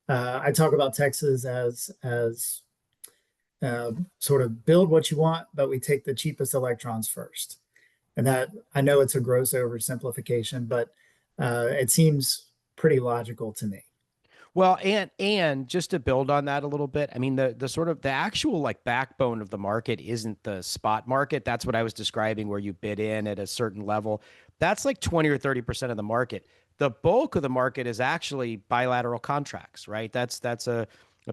I talk about Texas as sort of build what you want, but we take the cheapest electrons first. And that, I know it's a gross oversimplification, but it seems pretty logical to me. Well, and just to build on that a little bit, I mean, the sort of the actual like backbone of the market isn't the spot market. That's what I was describing, where you bid in at a certain level. That's like 20 or 30% of the market. The bulk of the market is actually bilateral contracts, right? That's a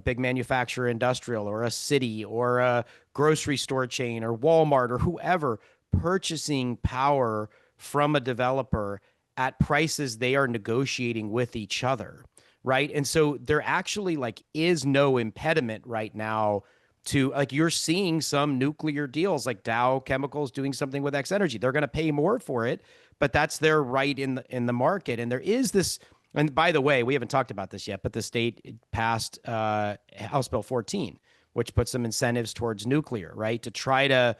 big manufacturer, industrial, or a city, or a grocery store chain, or Walmart, or whoever purchasing power from a developer at prices they are negotiating with each other. Right. And so there actually like is no impediment right now to, like, you're seeing some nuclear deals, like Dow Chemicals doing something with X Energy. They're going to pay more for it, but that's their right in the market. And there is this, and by the way, we haven't talked about this yet, but the state passed House Bill 14, which puts some incentives towards nuclear, right, to try to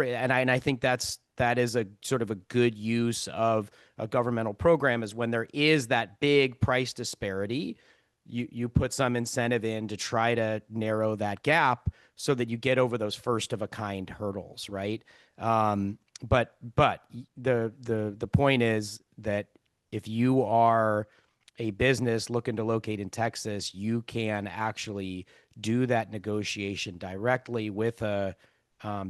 and I think that is a sort of a good use of a governmental program, is when there is that big price disparity, you put some incentive in to try to narrow that gap so that you get over those first of a kind hurdles, right? But the point is that if you are a business looking to locate in Texas, you can actually do that negotiation directly with a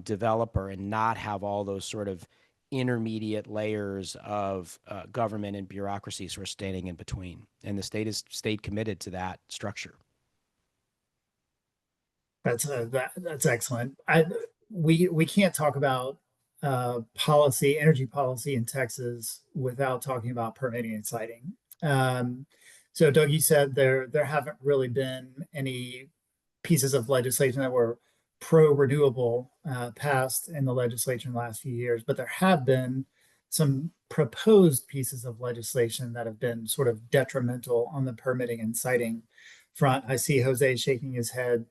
developer and not have all those sort of intermediate layers of government and bureaucracy sort of standing in between. And the state is committed to that structure. That's excellent. We can't talk about energy policy in Texas without talking about permitting and siting. So Doug, you said there haven't really been any pieces of legislation that were pro-renewable passed in the legislature in the last few years, but there have been some proposed pieces of legislation that have been sort of detrimental on the permitting and siting front. I see Jose shaking his head.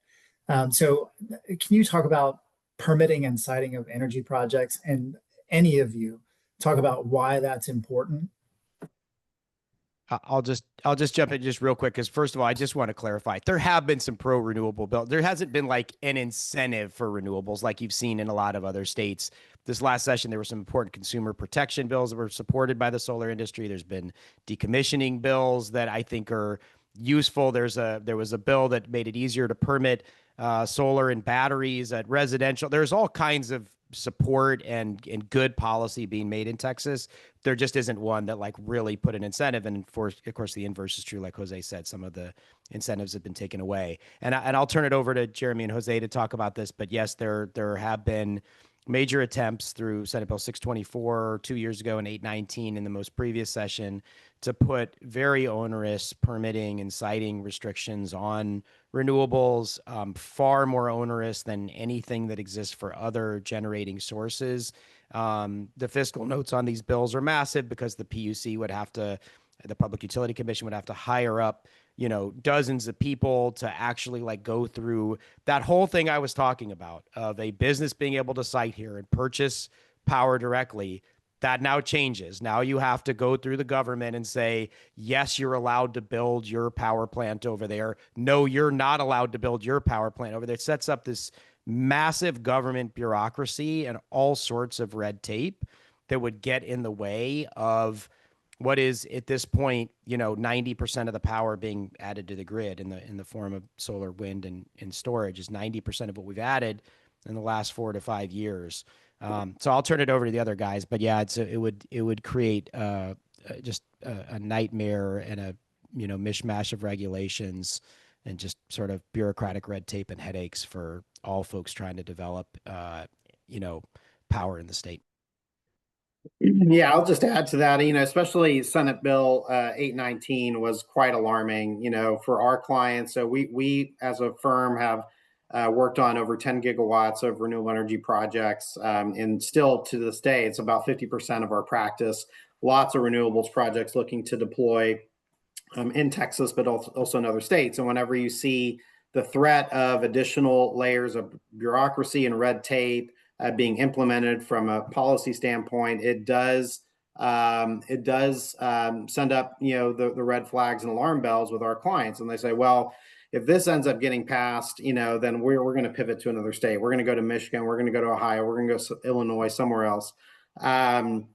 So can you talk about permitting and siting of energy projects, and any of you talk about why that's important? I'll just jump in just real quick, because first of all, I just want to clarify, there have been some pro-renewable bills. There hasn't been like an incentive for renewables like you've seen in a lot of other states. This last session, there were some important consumer protection bills that were supported by the solar industry. There's been decommissioning bills that I think are useful. There was a bill that made it easier to permit solar and batteries at residential. There's all kinds of support and good policy being made in Texas. There just isn't one that like really put an incentive. And of course, the inverse is true. Like Jose said, some of the incentives have been taken away. And I'll turn it over to Jeremy and Jose to talk about this. But yes, there have been major attempts through Senate Bill 624 2 years ago and 819 in the most previous session to put very onerous permitting and siting restrictions on renewables, far more onerous than anything that exists for other generating sources. The fiscal notes on these bills are massive because the PUC would have to, the Public Utility Commission would have to hire up, dozens of people to actually like go through that whole thing I was talking about of a business being able to site here and purchase power directly. That now changes. Now you have to go through the government and say, yes, you're allowed to build your power plant over there. No, you're not allowed to build your power plant over there. It sets up this massive government bureaucracy and all sorts of red tape that would get in the way of what is at this point, 90% of the power being added to the grid in the form of solar, wind, and storage is 90% of what we've added in the last 4 to 5 years. So I'll turn it over to the other guys, but yeah, it would create just a nightmare and a mishmash of regulations and just sort of bureaucratic red tape and headaches for all folks trying to develop power in the state. Yeah, I'll just add to that, especially Senate Bill 819 was quite alarming, for our clients. So we as a firm have worked on over 10 gigawatts of renewable energy projects. And still to this day, it's about 50% of our practice. Lots of renewables projects looking to deploy in Texas, but also in other states. And whenever you see the threat of additional layers of bureaucracy and red tape being implemented from a policy standpoint, it does send up the red flags and alarm bells with our clients, and they say, well, if this ends up getting passed, then we're going to pivot to another state. We're going to go to Michigan. We're going to go to Ohio. We're going to go to Illinois, somewhere else. And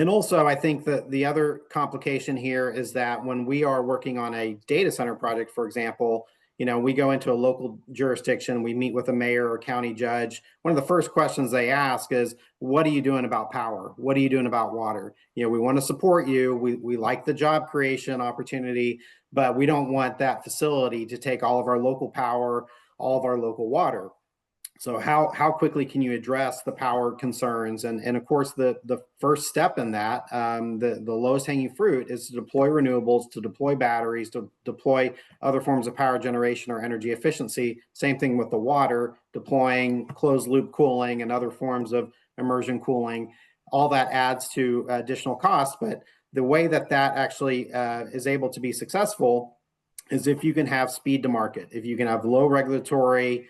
also, I think that the other complication here is that when we are working on a data center project, for example, we go into a local jurisdiction, we meet with a mayor or county judge. One of the first questions they ask is, what are you doing about power? What are you doing about water? We want to support you. We like the job creation opportunity, but we don't want that facility to take all of our local power, all of our local water. So how quickly can you address the power concerns? And of course, the first step in that, the lowest hanging fruit is to deploy renewables, to deploy batteries, to deploy other forms of power generation or energy efficiency. Same thing with the water, deploying closed loop cooling and other forms of immersion cooling. All that adds to additional costs. But the way that actually is able to be successful is if you can have speed to market, if you can have low regulatory,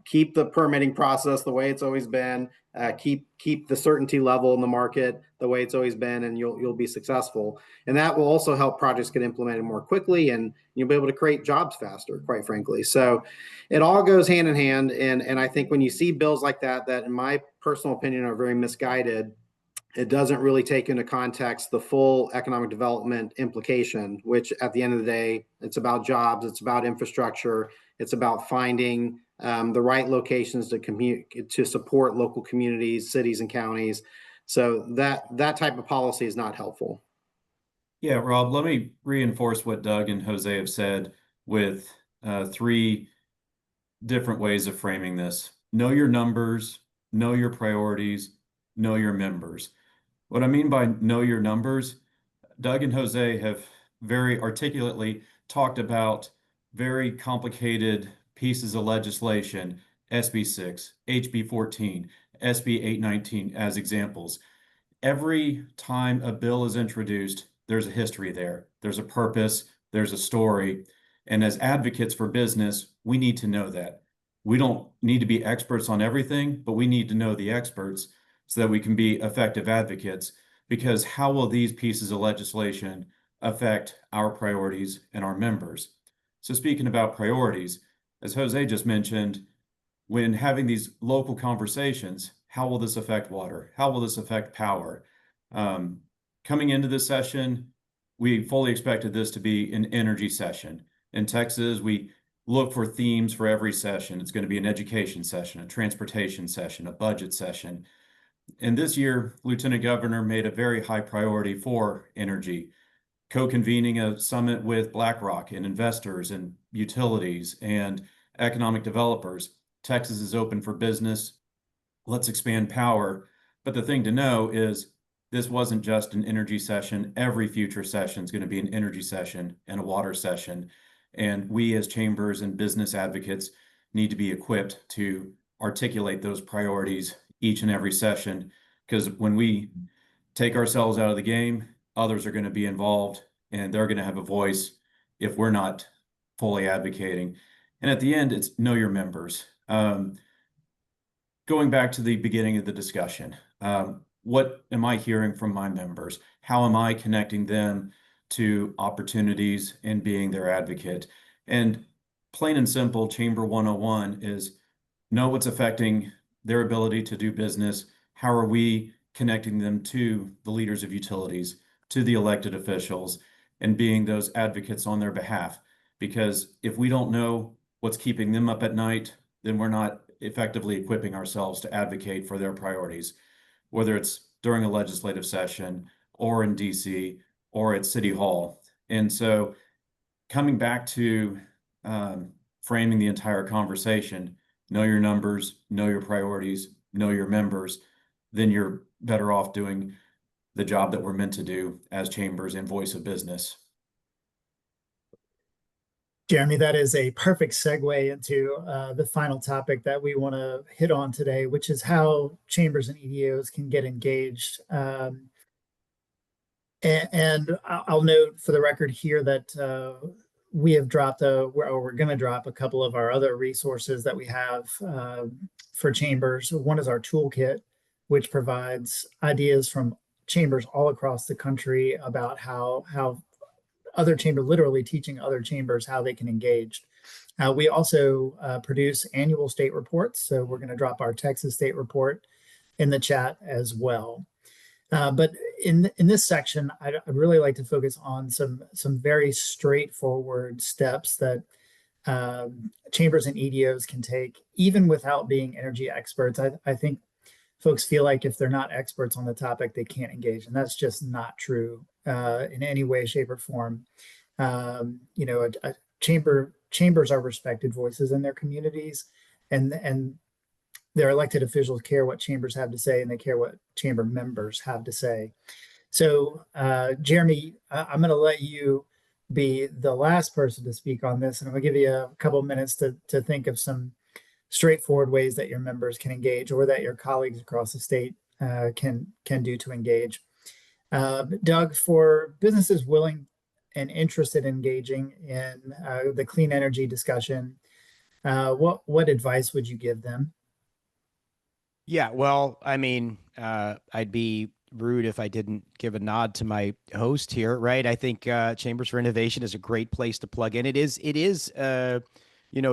keep the permitting process the way it's always been, keep the certainty level in the market the way it's always been, and you'll be successful. And that will also help projects get implemented more quickly, and you'll be able to create jobs faster, quite frankly. So it all goes hand in hand. And I think when you see bills like that in my personal opinion are very misguided, it doesn't really take into context the full economic development implication, which at the end of the day, it's about jobs, it's about infrastructure, it's about finding the right locations to support local communities, cities, and counties. So that type of policy is not helpful. Yeah, Rob, let me reinforce what Doug and Jose have said with 3 different ways of framing this. Know your numbers, know your priorities, know your members. What I mean by know your numbers, Doug and Jose have very articulately talked about very complicated pieces of legislation, SB 6, HB 14, SB 819 as examples. Every time a bill is introduced, there's a history there. There's a purpose, there's a story. And as advocates for business, we need to know that. We don't need to be experts on everything, but we need to know the experts so that we can be effective advocates, because how will these pieces of legislation affect our priorities and our members? So speaking about priorities, as Jose just mentioned, when having these local conversations, how will this affect water? How will this affect power? Coming into this session, we fully expected this to be an energy session. In Texas, we look for themes for every session. It's going to be an education session, a transportation session, a budget session. And this year, Lieutenant Governor made a very high priority for energy, co-convening a summit with BlackRock and investors and utilities and economic developers. Texas is open for business. Let's expand power. But the thing to know is this wasn't just an energy session. Every future session is going to be an energy session and a water session. And we as chambers and business advocates need to be equipped to articulate those priorities each and every session, because when we take ourselves out of the game, others are going to be involved and they're going to have a voice if we're not fully advocating. And at the end, it's know your members. Going back to the beginning of the discussion, what am I hearing from my members? How am I connecting them to opportunities and being their advocate? And plain and simple, Chamber 101 is know what's affecting their ability to do business. How are we connecting them to the leaders of utilities, to the elected officials, and being those advocates on their behalf. Because if we don't know what's keeping them up at night, then we're not effectively equipping ourselves to advocate for their priorities, whether it's during a legislative session or in DC or at City Hall. And so coming back to framing the entire conversation, know your numbers, know your priorities, know your members, then you're better off doing the job that we're meant to do as chambers and voice of business. Jeremy, that is a perfect segue into the final topic that we want to hit on today, which is how chambers and EDOs can get engaged. And I'll note for the record here that we have dropped we're going to drop a couple of our other resources that we have for chambers. One is our toolkit, which provides ideas from chambers all across the country about how other chambers, literally teaching other chambers how they can engage. We also produce annual state reports. So we're going to drop our Texas state report in the chat as well. But in this section, I'd really like to focus on some very straightforward steps that chambers and EDOs can take, even without being energy experts. I think folks feel like if they're not experts on the topic, they can't engage, and that's just not true in any way, shape, or form. Chambers are respected voices in their communities, and their elected officials care what chambers have to say, and they care what chamber members have to say. So, Jeremy, I'm going to let you be the last person to speak on this, and I'm going to give you a couple of minutes to think of some straightforward ways that your members can engage, or that your colleagues across the state can do to engage. Doug, for businesses willing and interested in engaging in the clean energy discussion, what advice would you give them? Yeah, well, I mean, I'd be rude if I didn't give a nod to my host here, right? I think Chambers for Innovation is a great place to plug in. It is, a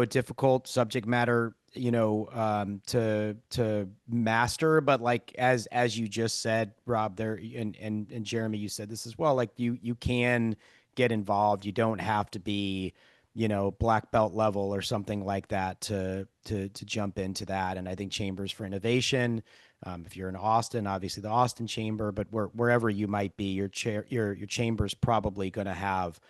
difficult subject matter, to master. But like as you just said, Rob, there, and Jeremy, you said this as well. Like you can get involved. You don't have to be, black belt level or something like that to jump into that. And I think Chambers for Innovation, if you're in Austin, obviously the Austin Chamber, but wherever you might be, your chamber's probably going to have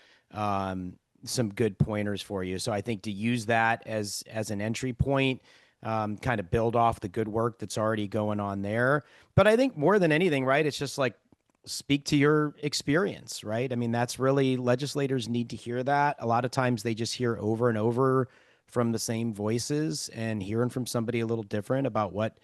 some good pointers for you. So I think to use that as an entry point, kind of build off the good work that's already going on there. But I think more than anything, right, it's just like, speak to your experience, right? I mean, that's really, legislators need to hear that. A lot of times they just hear over and over from the same voices, and hearing from somebody a little different about what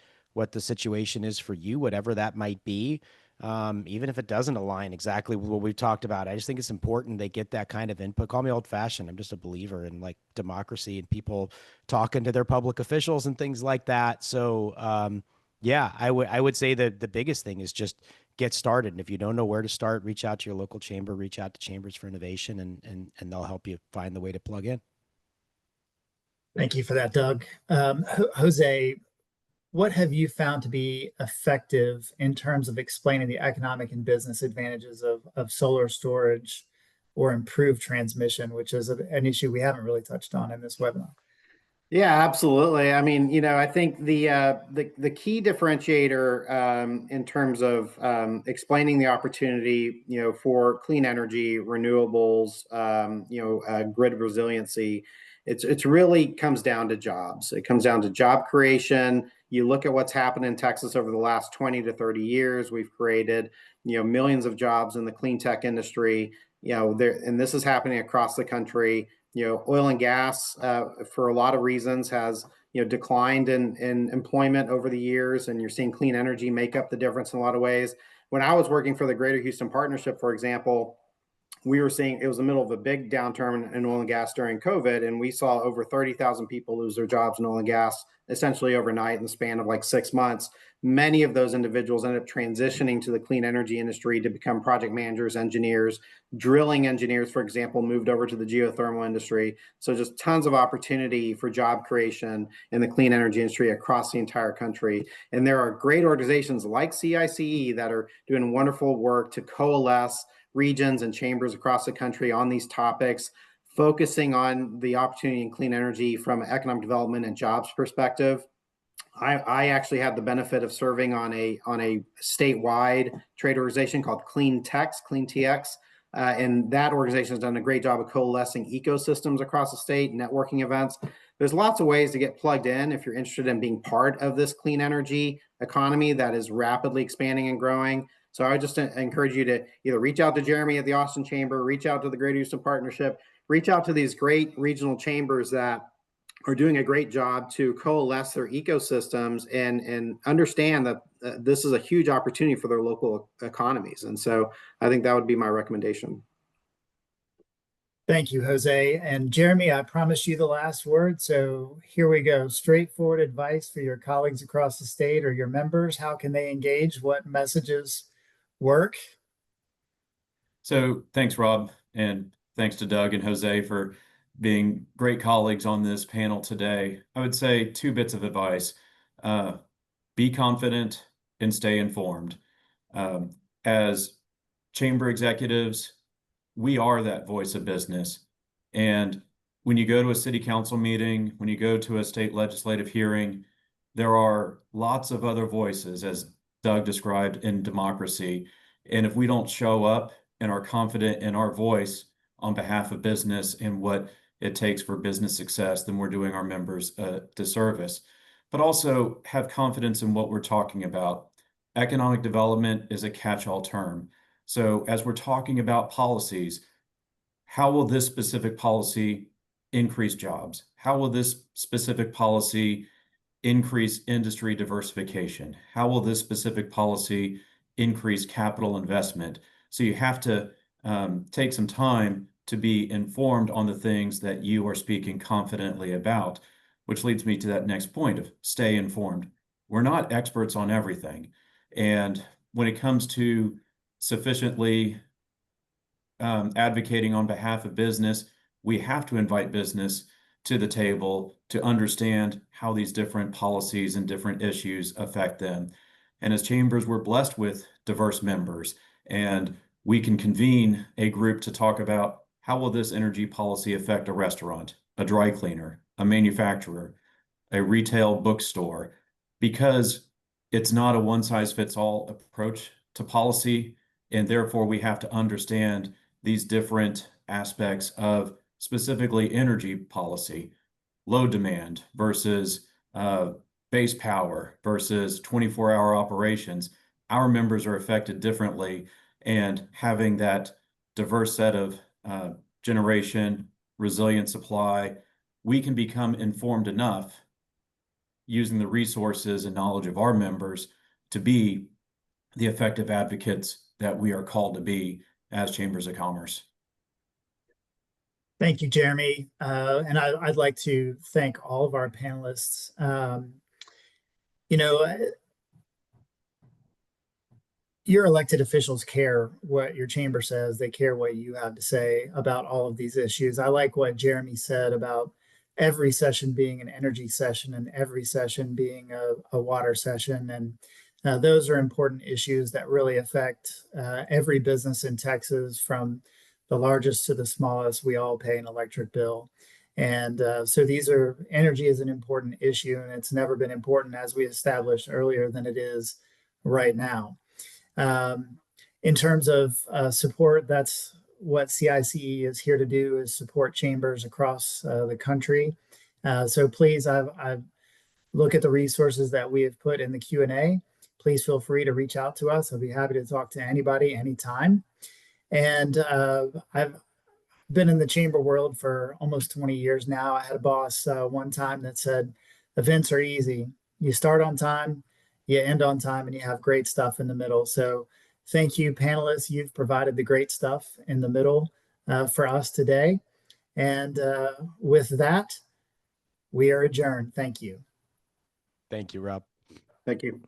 the situation is for you, whatever that might be, even if it doesn't align exactly with what we've talked about. I just think it's important they get that kind of input. Call me old fashioned. I'm just a believer in like democracy and people talking to their public officials and things like that. So, yeah, I would say that the biggest thing is just get started. And if you don't know where to start, reach out to your local chamber, reach out to Chambers for Innovation, and they'll help you find the way to plug in. Thank you for that, Doug. Jose, what have you found to be effective in terms of explaining the economic and business advantages of solar storage or improved transmission, which is an issue we haven't really touched on in this webinar? Yeah, absolutely. I mean, I think the key differentiator in terms of explaining the opportunity, for clean energy, renewables, grid resiliency, it's really comes down to jobs. It comes down to job creation. You look at what's happened in Texas over the last 20 to 30 years. We've created, millions of jobs in the clean tech industry. And this is happening across the country. Oil and gas, for a lot of reasons, has declined in employment over the years, and you're seeing clean energy make up the difference in a lot of ways. When I was working for the Greater Houston Partnership, for example, we were seeing, it was the middle of a big downturn in oil and gas during COVID, and we saw over 30,000 people lose their jobs in oil and gas essentially overnight in the span of like 6 months. Many of those individuals ended up transitioning to the clean energy industry to become project managers, engineers, drilling engineers, for example, moved over to the geothermal industry. So just tons of opportunity for job creation in the clean energy industry across the entire country. And there are great organizations like CICE that are doing wonderful work to coalesce regions and chambers across the country on these topics, focusing on the opportunity in clean energy from an economic development and jobs perspective. I actually had the benefit of serving on a statewide trade organization called Clean TX, and that organization has done a great job of coalescing ecosystems across the state, networking events. There's lots of ways to get plugged in if you're interested in being part of this clean energy economy that is rapidly expanding and growing. So I just encourage you to either reach out to Jeremy at the Austin Chamber, reach out to the Greater Houston Partnership, reach out to these great regional chambers that are doing a great job to coalesce their ecosystems and understand that this is a huge opportunity for their local economies. And so I think that would be my recommendation. Thank you, Jose. And Jeremy, I promised you the last word. So here we go. Straightforward advice for your colleagues across the state or your members. How can they engage? What messages work? So thanks, Rob, and thanks to Doug and Jose for being great colleagues on this panel today. I would say 2 bits of advice. Be confident and stay informed. As chamber executives, we are that voice of business. And when you go to a city council meeting, when you go to a state legislative hearing, there are lots of other voices, as Doug described, in democracy. And if we don't show up and are confident in our voice on behalf of business and what it takes for business success, then we're doing our members a disservice. But also have confidence in what we're talking about. Economic development is a catch-all term. So as we're talking about policies, how will this specific policy increase jobs? How will this specific policy increase industry diversification? How will this specific policy increase capital investment? So you have to take some time to be informed on the things that you are speaking confidently about, which leads me to that next point of stay informed. We're not experts on everything. And when it comes to sufficiently advocating on behalf of business, we have to invite business to the table to understand how these different policies and different issues affect them. And as chambers, we're blessed with diverse members, and we can convene a group to talk about how will this energy policy affect a restaurant, a dry cleaner, a manufacturer, a retail bookstore, because it's not a one-size-fits-all approach to policy, and therefore we have to understand these different aspects of specifically energy policy, load demand versus base power versus 24-hour operations. Our members are affected differently, and having that diverse set of generation, resilient supply, we can become informed enough using the resources and knowledge of our members to be the effective advocates that we are called to be as chambers of commerce. Thank you, Jeremy. And I'd like to thank all of our panelists. Your elected officials care what your chamber says. They care what you have to say about all of these issues. I like what Jeremy said about every session being an energy session and every session being a water session. And those are important issues that really affect every business in Texas, from the largest to the smallest. We all pay an electric bill. And so energy is an important issue, and it's never been important, as we established earlier, than it is right now. In terms of support, that's what CICE is here to do, is support chambers across the country. So please, I've look at the resources that we have put in the Q&A. Please feel free to reach out to us. I'll be happy to talk to anybody anytime. And I've been in the chamber world for almost 20 years now. I had a boss one time that said, events are easy. You start on time, you end on time, and you have great stuff in the middle. So Thank you, panelists. You've provided the great stuff in the middle for us today. And with that, we are adjourned. Thank you. Thank you, Rob. Thank you.